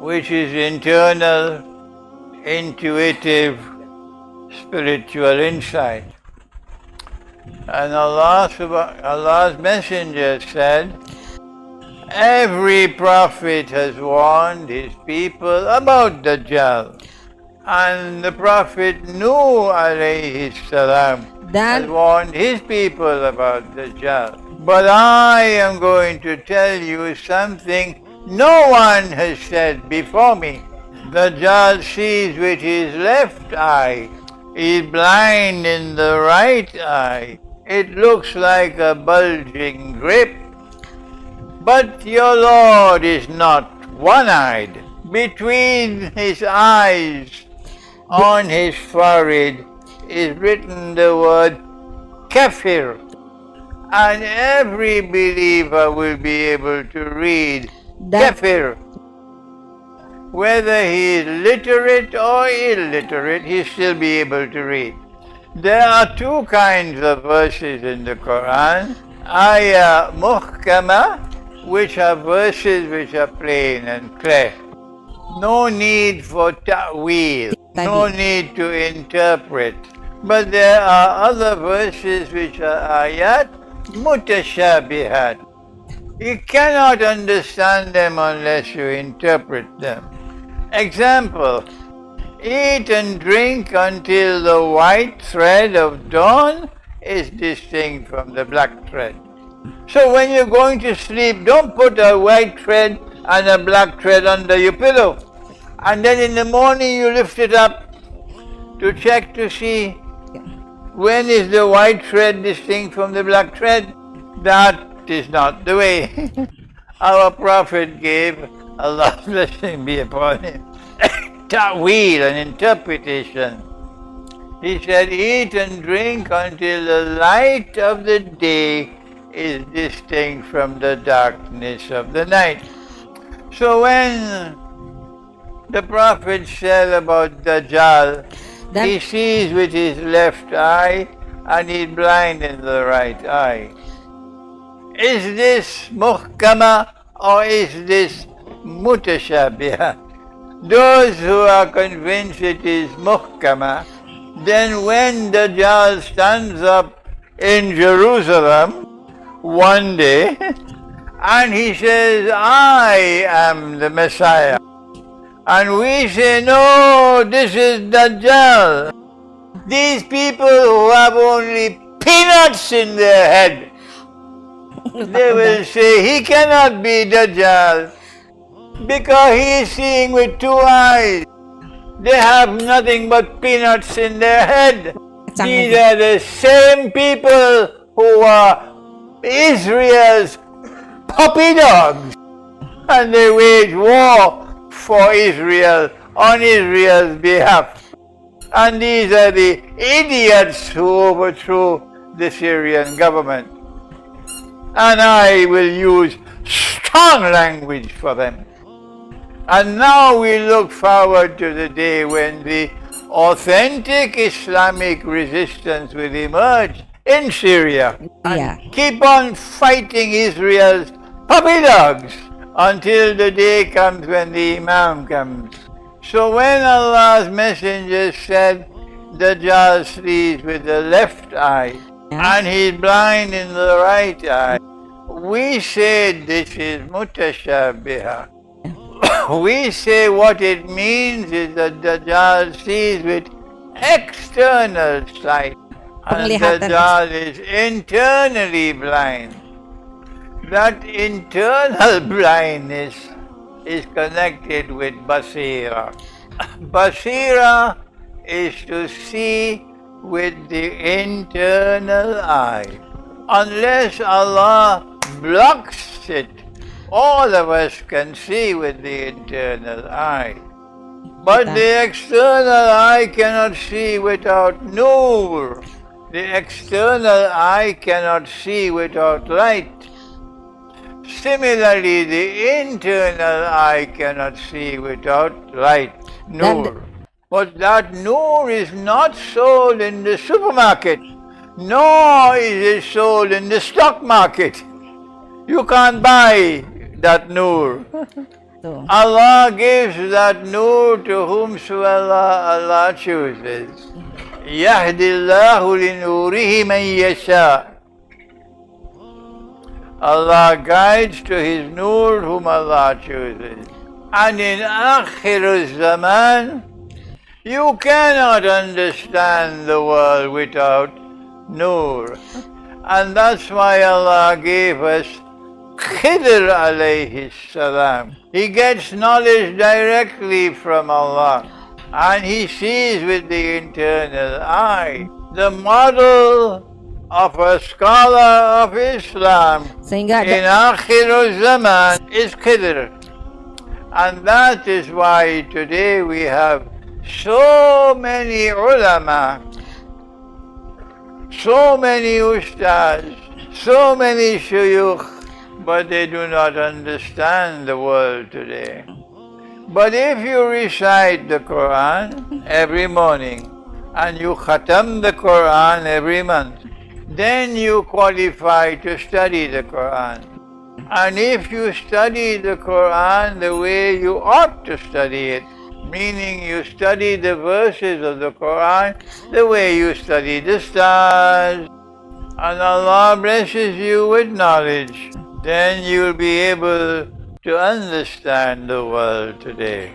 which is internal, intuitive, spiritual insight. And Allah's Messenger said, every prophet has warned his people about Dajjal. And the Prophet Nuh alayhi salam has warned his people about Dajjal. But I am going to tell you something no one has said before me. Dajjal sees with his left eye. He is blind in the right eye. It looks like a bulging grape. But your Lord is not one-eyed. Between his eyes, on his forehead, is written the word kafir. And every believer will be able to read kafir. Whether he is literate or illiterate, he'll still be able to read. There are two kinds of verses in the Quran. Ayah muhkama, which are verses which are plain and clear. No need for ta'weel, no need to interpret. But there are other verses which are ayat mutashabihat. You cannot understand them unless you interpret them. Example, eat and drink until the white thread of dawn is distinct from the black thread. So when you're going to sleep, don't put a white thread and a black thread under your pillow. And then in the morning you lift it up to check to see when is the white thread distinct from the black thread. That is not the way. Our Prophet gave, Allah's blessing be upon him, ta'weel, an interpretation. He said, eat and drink until the light of the day is distinct from the darkness of the night. So when the Prophet said about Dajjal, he sees with his left eye and he's blind in the right eye. Is this muhkama or is this mutashabiha? Those who are convinced it is muhkama, then when Dajjal stands up in Jerusalem one day and he says, I am the Messiah, and we say, no, this is Dajjal. These people who have only peanuts in their head, they will say, he cannot be Dajjal because he is seeing with two eyes. They have nothing but peanuts in their head. These are the same people who are Israel's puppy dogs, and they wage war for Israel on Israel's behalf. And these are the idiots who overthrew the Syrian government. And I will use strong language for them. And now we look forward to the day when the authentic Islamic resistance will emerge in Syria and keep on fighting Israel's puppy dogs until the day comes when the Imam comes. So when Allah's Messenger said Dajjal sees with the left eye and he's blind in the right eye, we say this is mutashabiha. We say what it means is that Dajjal sees with external sight and Dajjal is internally blind. That internal blindness is connected with basira. Basira is to see with the internal eye. Unless Allah blocks it, all of us can see with the internal eye. But the external eye cannot see without nur. The external eye cannot see without light. Similarly, the internal eye cannot see without light, nur. But that nur is not sold in the supermarket, nor is it sold in the stock market. You can't buy that nur. itu. Allah gives that nur to whomsoever Allah chooses. Yahdillahu linurihi man yasha. Allah guides to His nur whom Allah chooses. And in Akhir Zaman, you cannot understand the world without nur. And that's why Allah gave us Khidr alayhi salam. He gets knowledge directly from Allah. And he sees with the internal eye. The model of a scholar of Islam Sehingga in Akhir Zaman is Khidr. And that is why today we have so many ulama, so many ustads, so many shuyukh, but they do not understand the world today. But if you recite the Quran every morning and you khatam the Quran every month, then you qualify to study the Quran. And if you study the Quran the way you ought to study it, meaning you study the verses of the Quran the way you study the stars, and Allah blesses you with knowledge, then you'll be able to understand the world today.